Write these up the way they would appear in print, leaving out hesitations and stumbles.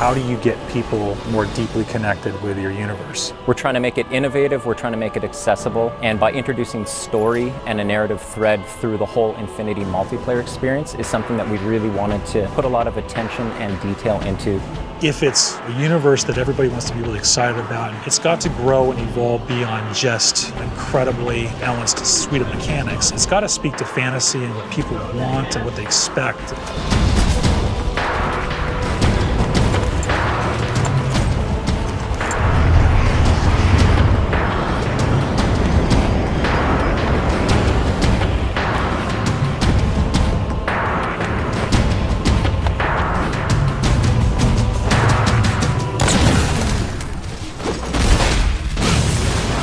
how do you get people more deeply connected with your universe? We're trying to make it innovative, we're trying to make it accessible, and by introducing story and a narrative thread through the whole Infinity multiplayer experience is something that we really wanted to put a lot of attention and detail into. If it's a universe that everybody wants to be really excited about, it's got to grow and evolve beyond just an incredibly balanced suite of mechanics. It's got to speak to fantasy and what people want and what they expect.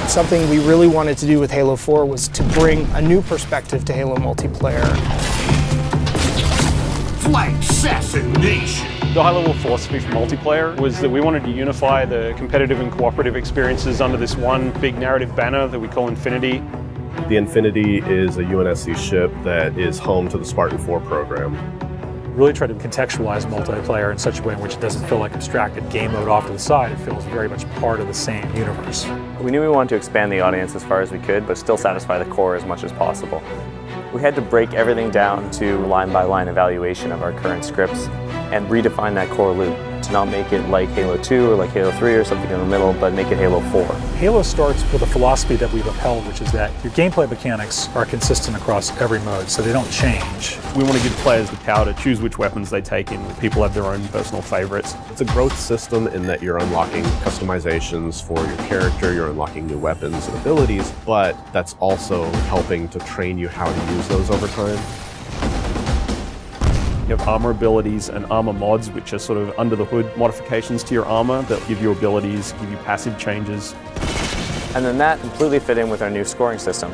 Something we really wanted to do with Halo 4 was to bring a new perspective to Halo multiplayer. Flag assassination! The high-level philosophy for multiplayer was that we wanted to unify the competitive and cooperative experiences under this one big narrative banner that we call Infinity. The Infinity is a UNSC ship that is home to the Spartan 4 program. Really try to contextualize multiplayer in such a way in which it doesn't feel like abstracted game mode off to the side. It feels very much part of the same universe. We knew we wanted to expand the audience as far as we could, but still satisfy the core as much as possible. We had to break everything down to line-by-line evaluation of our current scripts and redefine that core loop to not make it like Halo 2 or like Halo 3 or something in the middle, but make it Halo 4. Halo starts with a philosophy that we've upheld, which is that your gameplay mechanics are consistent across every mode, so they don't change. We want to give players the power to choose which weapons they take in. People have their own personal favorites. It's a growth system in that you're unlocking customizations for your character, you're unlocking new weapons and abilities, but that's also helping to train you how to use those over time. You have armor abilities and armor mods, which are sort of under the hood modifications to your armor that give you abilities, give you passive changes. And then that completely fit in with our new scoring system.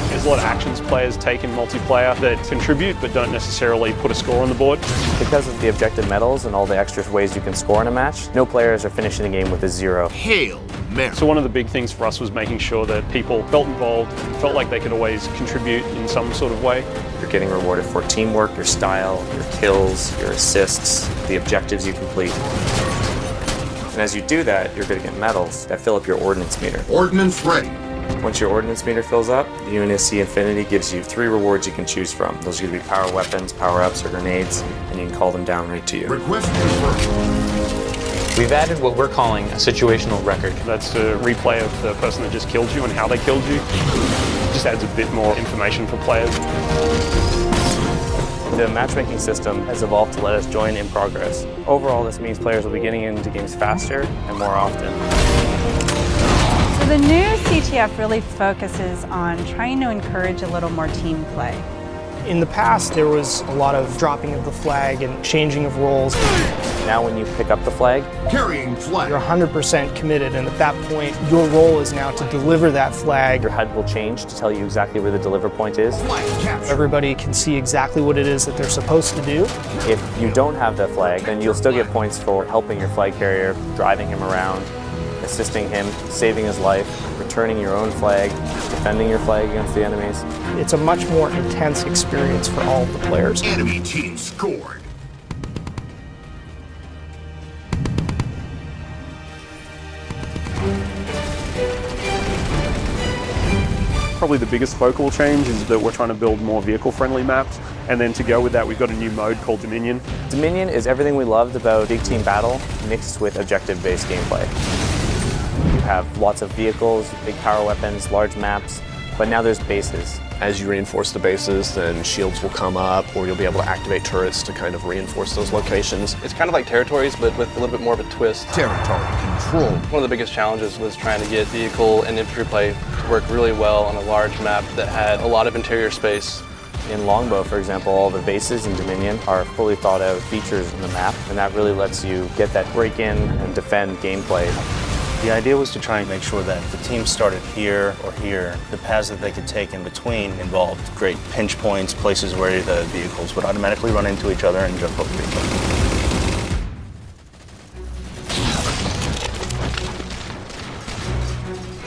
There's a lot of actions players take in multiplayer that contribute but don't necessarily put a score on the board. Because of the objective medals and all the extra ways you can score in a match, no players are finishing the game with a 0. Hail Mary. So one of the big things for us was making sure that people felt involved, felt like they could always contribute in some sort of way. You're getting rewarded for teamwork, your style, your kills, your assists, the objectives you complete. And as you do that, you're going to get medals that fill up your ordnance meter. Ordnance ready. Once your ordnance meter fills up, the UNSC Infinity gives you 3 rewards you can choose from. Those are going to be power weapons, power-ups, or grenades, and you can call them down right to you. Request confirmed. We've added what we're calling a situational record. That's a replay of the person that just killed you and how they killed you. It just adds a bit more information for players. The matchmaking system has evolved to let us join in progress. Overall, this means players will be getting into games faster and more often. So the new CTF really focuses on trying to encourage a little more team play. In the past, there was a lot of dropping of the flag and changing of roles. Now when you pick up the flag, Carrying flag. You're 100% committed, and at that point, your role is now to deliver that flag. your HUD will change to tell you exactly where the deliver point is. Flag capture. Everybody can see exactly what it is that they're supposed to do. If you don't have that flag, then you'll still get points for helping your flag carrier, driving him around, assisting him, saving his life, returning your own flag, defending your flag against the enemies. It's a much more intense experience for all of the players. Enemy team scored. Probably the biggest focal change is that we're trying to build more vehicle-friendly maps, and then to go with that, we've got a new mode called Dominion. Dominion is everything we loved about big team battle mixed with objective-based gameplay. You have lots of vehicles, big power weapons, large maps, but now there's bases. As you reinforce the bases, then shields will come up, or you'll be able to activate turrets to kind of reinforce those locations. It's kind of like territories, but with a little bit more of a twist. Territory control. One of the biggest challenges was trying to get vehicle and infantry play to work really well on a large map that had a lot of interior space. In Longbow, for example, all the bases in Dominion are fully thought out features in the map, and that really lets you get that break-in and defend gameplay. The idea was to try and make sure that if the team started here or here, the paths that they could take in between involved great pinch points, places where the vehicles would automatically run into each other and jump over each other.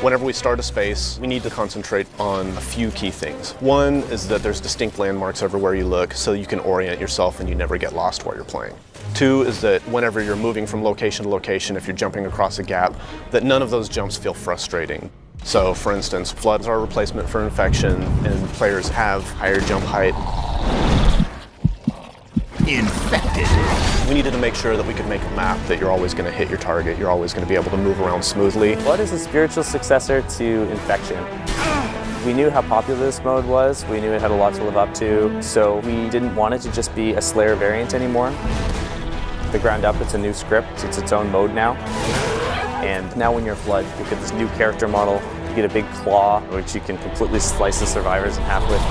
Whenever we start a space, we need to concentrate on a few key things. One is that there's distinct landmarks everywhere you look so you can orient yourself and you never get lost while you're playing. Two is that whenever you're moving from location to location, if you're jumping across a gap, that none of those jumps feel frustrating. So for instance, floods are a replacement for infection and players have higher jump height. Infected. We needed to make sure that we could make a map that you're always going to hit your target, you're always going to be able to move around smoothly. Flood is a spiritual successor to Infection. We knew how popular this mode was, we knew it had a lot to live up to, so we didn't want it to just be a Slayer variant anymore. The ground up, it's a new script, it's its own mode now. And now when you're Flood, you get this new character model, you get a big claw, which you can completely slice the survivors in half with.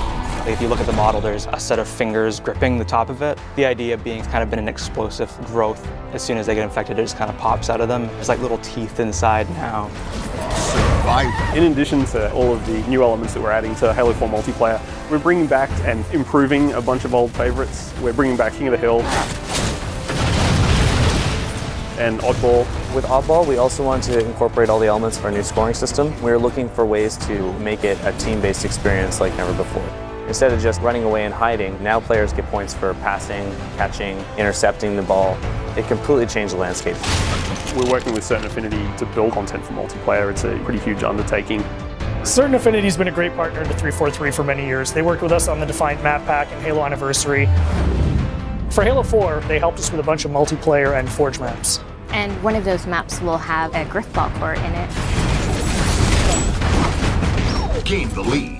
If you look at the model, there's a set of fingers gripping the top of it. The idea being it's kind of been an explosive growth. As soon as they get infected, it just kind of pops out of them. There's like little teeth inside now. Survivor. In addition to all of the new elements that we're adding to Halo 4 multiplayer, we're bringing back and improving a bunch of old favorites. We're bringing back King of the Hill and Oddball. With Oddball, we also wanted to incorporate all the elements of our new scoring system. We were looking for ways to make it a team-based experience like never before. Instead of just running away and hiding, now players get points for passing, catching, intercepting the ball. It completely changed the landscape. We're working with Certain Affinity to build content for multiplayer. It's a pretty huge undertaking. Certain Affinity's been a great partner to 343 for many years. They worked with us on the Defiant map pack and Halo Anniversary. For Halo 4, they helped us with a bunch of multiplayer and Forge maps. And one of those maps will have a Griffball core in it. Gain the lead.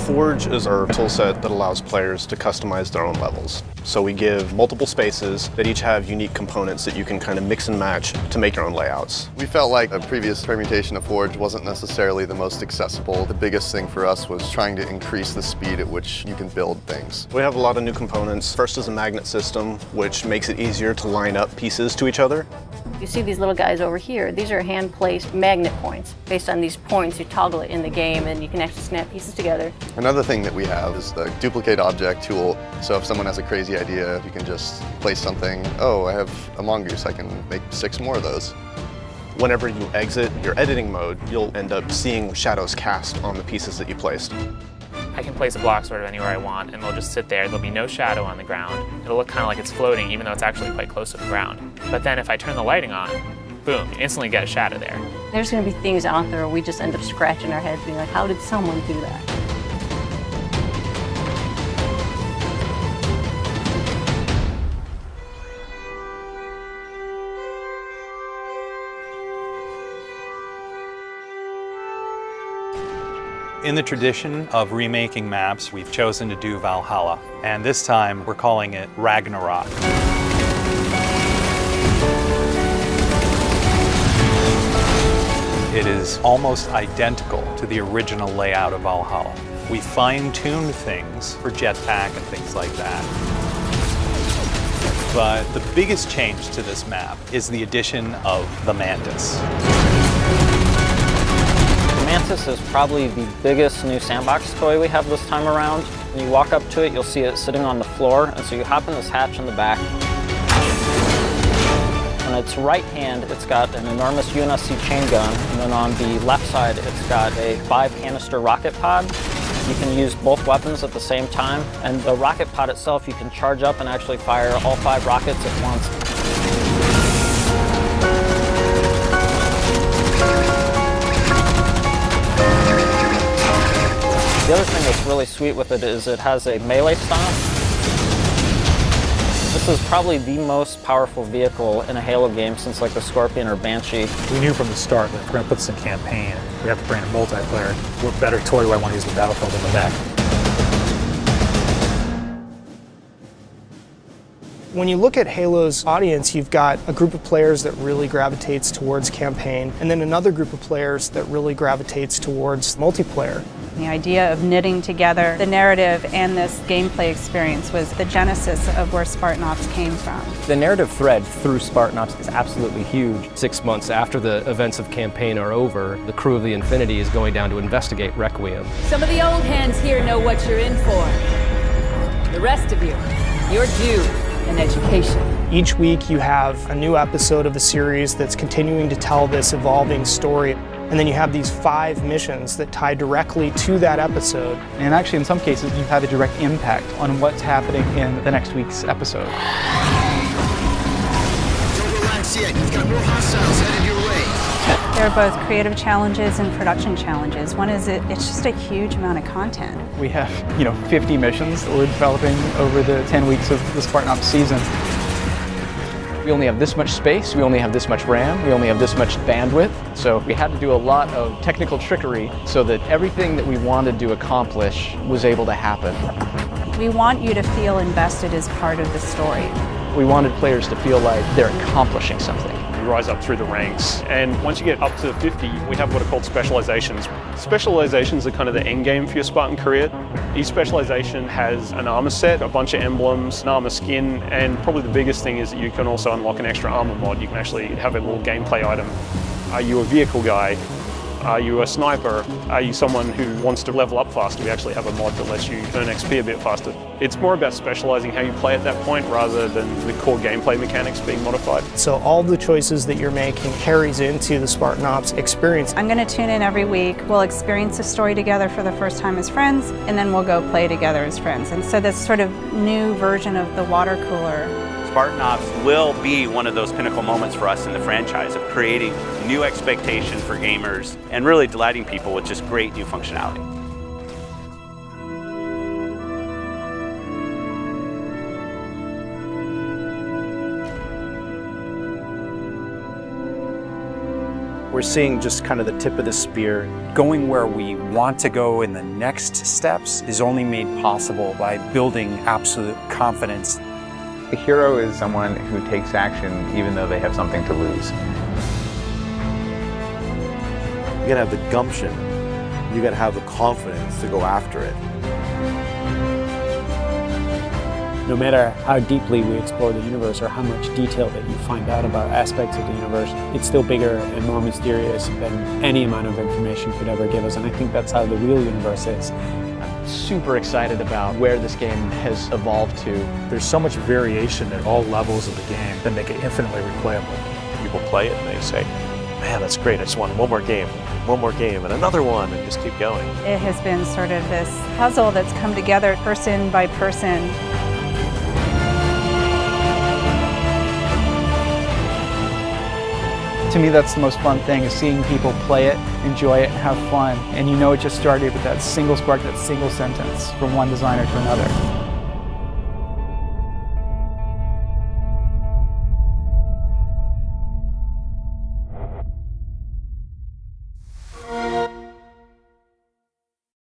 Forge is our toolset that allows players to customize their own levels. So we give multiple spaces that each have unique components that you can kind of mix and match to make your own layouts. We felt like a previous permutation of Forge wasn't necessarily the most accessible. The biggest thing for us was trying to increase the speed at which you can build things. We have a lot of new components. First is a magnet system, which makes it easier to line up pieces to each other. You see these little guys over here. These are hand-placed magnet points. Based on these points, you toggle it in the game and you can actually snap pieces together. Another thing that we have is the duplicate object tool. So if someone has a crazy idea, you can just place something. Oh, I have a mongoose. I can make 6 more of those. Whenever you exit your editing mode, you'll end up seeing shadows cast on the pieces that you placed. I can place a block sort of anywhere I want, and they'll just sit there. There'll be no shadow on the ground. It'll look kind of like it's floating, even though it's actually quite close to the ground. But then if I turn the lighting on, boom, you instantly get a shadow there. There's going to be things out there where we just end up scratching our heads being like, how did someone do that? In the tradition of remaking maps, we've chosen to do Valhalla, and this time we're calling it Ragnarok. It is almost identical to the original layout of Valhalla. We fine-tuned things for jetpack and things like that. But the biggest change to this map is the addition of the Mantis. Mantis is probably the biggest new sandbox toy we have this time around. When you walk up to it, you'll see it sitting on the floor, and so you hop in this hatch in the back. On its right hand, it's got an enormous UNSC chain gun, and then on the left side, it's got a 5-canister rocket pod. You can use both weapons at the same time, and the rocket pod itself, you can charge up and actually fire all 5 rockets at once. The other thing that's really sweet with it is it has a melee stomp. This is probably the most powerful vehicle in a Halo game since like the Scorpion or Banshee. We knew from the start that if we're going to put this in campaign, we have to bring in multiplayer. What better toy do I want to use than Battlefield in the back? When you look at Halo's audience, you've got a group of players that really gravitates towards campaign, and then another group of players that really gravitates towards multiplayer. The idea of knitting together the narrative and this gameplay experience was the genesis of where Spartan Ops came from. The narrative thread through Spartan Ops is absolutely huge. 6 months after the events of campaign are over, the crew of the Infinity is going down to investigate Requiem. Some of the old hands here know what you're in for. The rest of you, you're due an education. Each week you have a new episode of a series that's continuing to tell this evolving story. And then you have these 5 missions that tie directly to that episode. And actually, in some cases, you've had a direct impact on what's happening in the next week's episode. Don't relax yet. You've got more hostiles headed your way. There are both creative challenges and production challenges. One is it's just a huge amount of content. We have, 50 missions that we're developing over the 10 weeks of the Spartan Ops season. We only have this much space, we only have this much RAM, we only have this much bandwidth. So we had to do a lot of technical trickery so that everything that we wanted to accomplish was able to happen. We want you to feel invested as part of the story. We wanted players to feel like they're accomplishing something. You rise up through the ranks, and once you get up to 50, we have what are called specializations. Specializations are kind of the end game for your Spartan career. Each specialization has an armor set, a bunch of emblems, an armor skin, and probably the biggest thing is that you can also unlock an extra armor mod. You can actually have a little gameplay item. Are you a vehicle guy? Are you a sniper? Are you someone who wants to level up faster? We actually have a mod that lets you earn XP a bit faster. It's more about specializing how you play at that point rather than the core gameplay mechanics being modified. So all the choices that you're making carries into the Spartan Ops experience. I'm going to tune in every week. We'll experience a story together for the first time as friends, and then we'll go play together as friends. And so this sort of new version of the water cooler. Spartan Ops will be one of those pinnacle moments for us in the franchise of creating new expectation for gamers and really delighting people with just great new functionality. We're seeing just kind of the tip of the spear. Going where we want to go in the next steps is only made possible by building absolute confidence. A hero is someone who takes action even though they have something to lose. You gotta have the gumption. You gotta have the confidence to go after it. No matter how deeply we explore the universe or how much detail that you find out about aspects of the universe, it's still bigger and more mysterious than any amount of information could ever give us. And I think that's how the real universe is. Super excited about where this game has evolved to. There's so much variation at all levels of the game that make it infinitely replayable. People play it and they say, man, that's great, I just want one more game, and another one, and just keep going. It has been sort of this puzzle that's come together person by person. To me, that's the most fun thing, is seeing people play it, enjoy it, and have fun. And it just started with that single spark, that single sentence from one designer to another.